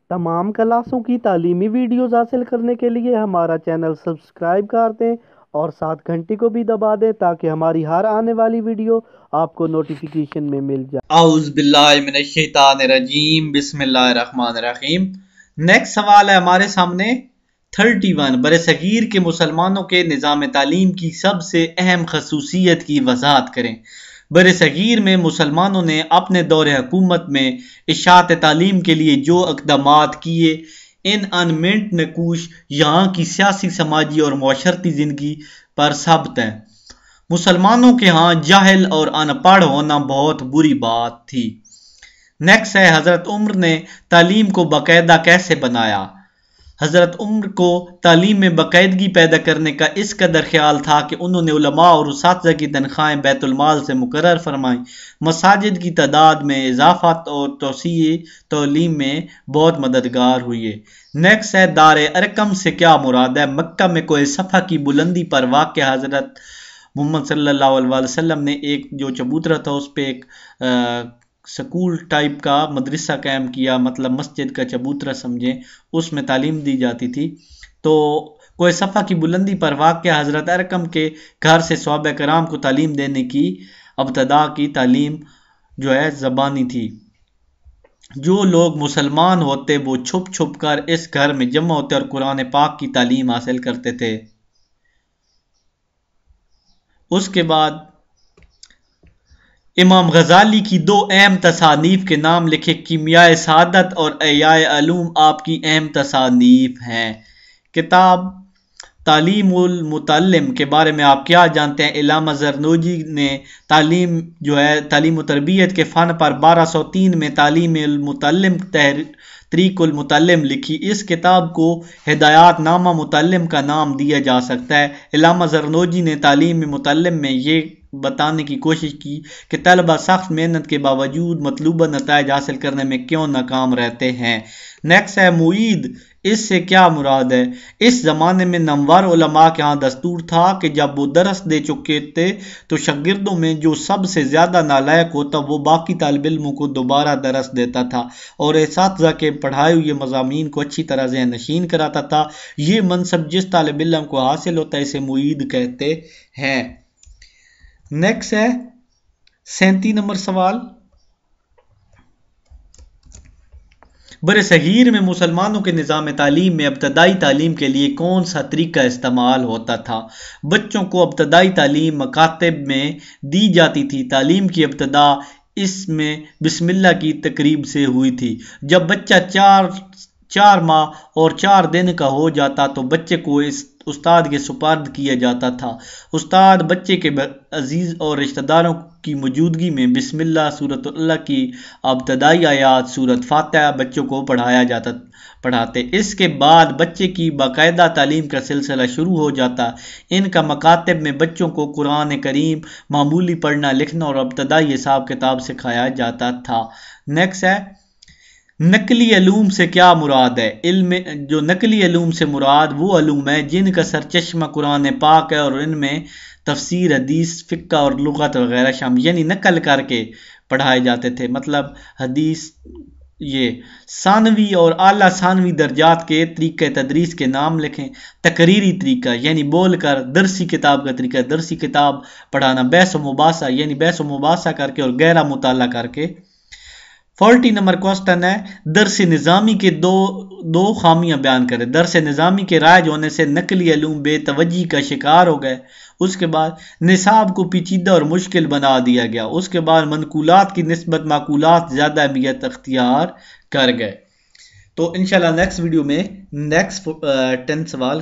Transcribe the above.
तमाम क्लासों की तालीमी वीडियोस हासिल करने के लिए हमारा चैनल सब्सक्राइब कर दें और साथ घंटी को भी दबा दें ताकि हमारी हर आने वाली वीडियो आपको नोटिफिकेशन में मिल जाए। औज़ बिल्लाहि मिनश शैतानिर रजीम, बिस्मिल्लाहिर रहमानिर रहीम। नेक्स्ट सवाल है हमारे सामने 31। बरसगीर के मुसलमानों के निज़ाम तालीम की सबसे अहम खसूसियत की वज़ाहत करें। बरसगीर में मुसलमानों ने अपने दौर हुकूमत में इशाअत तालीम के लिए जो इक़दामात किए, इन अनमिनट नकूश यहाँ की सियासी, समाजी और मुआशरती ज़िंदगी पर साबित हैं। मुसलमानों के यहाँ जाहिल और अनपढ़ होना बहुत बुरी बात थी। नेक्स्ट है, हज़रत उमर ने तालीम को बाकायदा कैसे बनाया। हज़रत उमर को तालीम में बाकायदगी पैदा करने का इस कदर ख्याल था कि उन्होंने उलमा और उसातिज़ा की तनख्वाहें बैतुल माल से मुकर्रर फरमाई, मसाजिद की तादाद में इजाफा और तौसीए तालीम में बहुत मददगार हुई। नेक्स्ट है, दार अरकम से क्या मुराद है। मक्का में कोई सफ़ा की बुलंदी पर वाक़या हज़रत मोहम्मद सल्लल्लाहु अलैहि वसल्लम ने एक जो चबूतरा था उस पे एक स्कूल टाइप का मदरसा कायम किया, मतलब मस्जिद का चबूतरा समझें, उसमें तालीम दी जाती थी। तो कोई सफ़ा की बुलंदी पर वाक़या हज़रत अरकम के घर से सहाबा कराम को तालीम देने की अब्तदा की तालीम जो है ज़बानी थी। जो लोग मुसलमान होते वो छुप छुप कर इस घर में जमा होते और कुरान पाक की तालीम हासिल करते थे। उसके बाद इमाम गजाली की दो अहम तसानीफ के नाम लिखे। कीमियाए सआदत और एहयाए उलूम आपकी अहम तसानीफ हैं। किताब तालीमुल मुतल्लिम के बारे में आप क्या जानते हैं। इल्लामा ज़रनूजी ने तालीम जो है तालीम व तरबियत के फ़न पर 1203 में तालीमुल मुतल्लिम तरीक़ुल मुतल्लिम लिखी। इस किताब को हिदायत नामा मुतल्लिम का नाम दिया जा सकता है। इल्लामा ज़रनूजी ने तालीम मुतल्लिम में ये बताने की कोशिश की कि तलबा सख्त मेहनत के बावजूद मतलूबा नताइज हासिल करने में क्यों नाकाम रहते हैं। नेक्स्ट है, मुईद, इससे क्या मुराद है। इस ज़माने में नमवर उलमा के यहाँ दस्तूर था कि जब वो दरस दे चुके थे तो शागिर्दों में जो सबसे ज़्यादा नालायक होता वो बाकी तालिब इल्मों को दोबारा दरस देता था और एसातिज़ा के पढ़ाए हुए मज़ामीन को अच्छी तरह ज़हन नशीन कराता था। ये मनसब जिस तालिब इल्म को हासिल होता है इसे मुईद कहते हैं। नेक्स्ट है 37 नंबर सवाल। बरसगीर में मुसलमानों के निज़ाम तालीम में इब्तदाई तालीम के लिए कौन सा तरीका इस्तेमाल होता था। बच्चों को इब्तदाई तालीम मकातब में दी जाती थी। तालीम की इब्तदा इसमें बिस्मिल्लाह की तकरीब से हुई थी। जब बच्चा चार माह और 4 दिन का हो जाता तो बच्चे को इस उस्ताद के सुपार्द किया जाता था। उस्ताद बच्चे के अजीज और रिश्तेदारों की मौजूदगी में बिस्मिल्लाह सूरत अल्लाह की इब्तदाई आयात सूरत फातिहा बच्चों को पढ़ाते। इसके बाद बच्चे की बाकायदा तालीम का सिलसिला शुरू हो जाता। इनका मकातब में बच्चों को कुरान करीम, मामूली पढ़ना लिखना और इब्तदाई हिसाब किताब सिखाया जाता था। नेक्स्ट है, नकली अलूम से क्या मुराद है। इल्म जो नकली अलूम से मुराद वो अलूम है जिनका सरचश्मा कुरान पाक है और इनमें तफसीर, हदीस, फ़िक़्ह और लुग़त वगैरह शामिल, यानी नकल करके पढ़ाए जाते थे। मतलब हदीस, ये सानवी और आला सानवी दर्जात के तरीक़े तदरीस के नाम लिखें। तकरीरी तरीका यानी बोल कर, दरसी किताब का तरीका, दरसी किताब पढ़ाना। बहस व मुबासा यानी बहस व मुबासा करके और गहरा मुताला करके। 40 नंबर क्वेश्चन है, दरस निज़ामी के दो खामियां बयान करें। दरस निज़ामी के राइज होने से नकली अलूम बेतवज्जी का शिकार हो गए। उसके बाद निसाब को पेचीदा और मुश्किल बना दिया गया। उसके बाद मनकूलात की निस्बत माकूलात ज़्यादा अहमियत अख्तियार कर गए। तो इंशाल्लाह नेक्स्ट वीडियो में नेक्स्ट 10 सवाल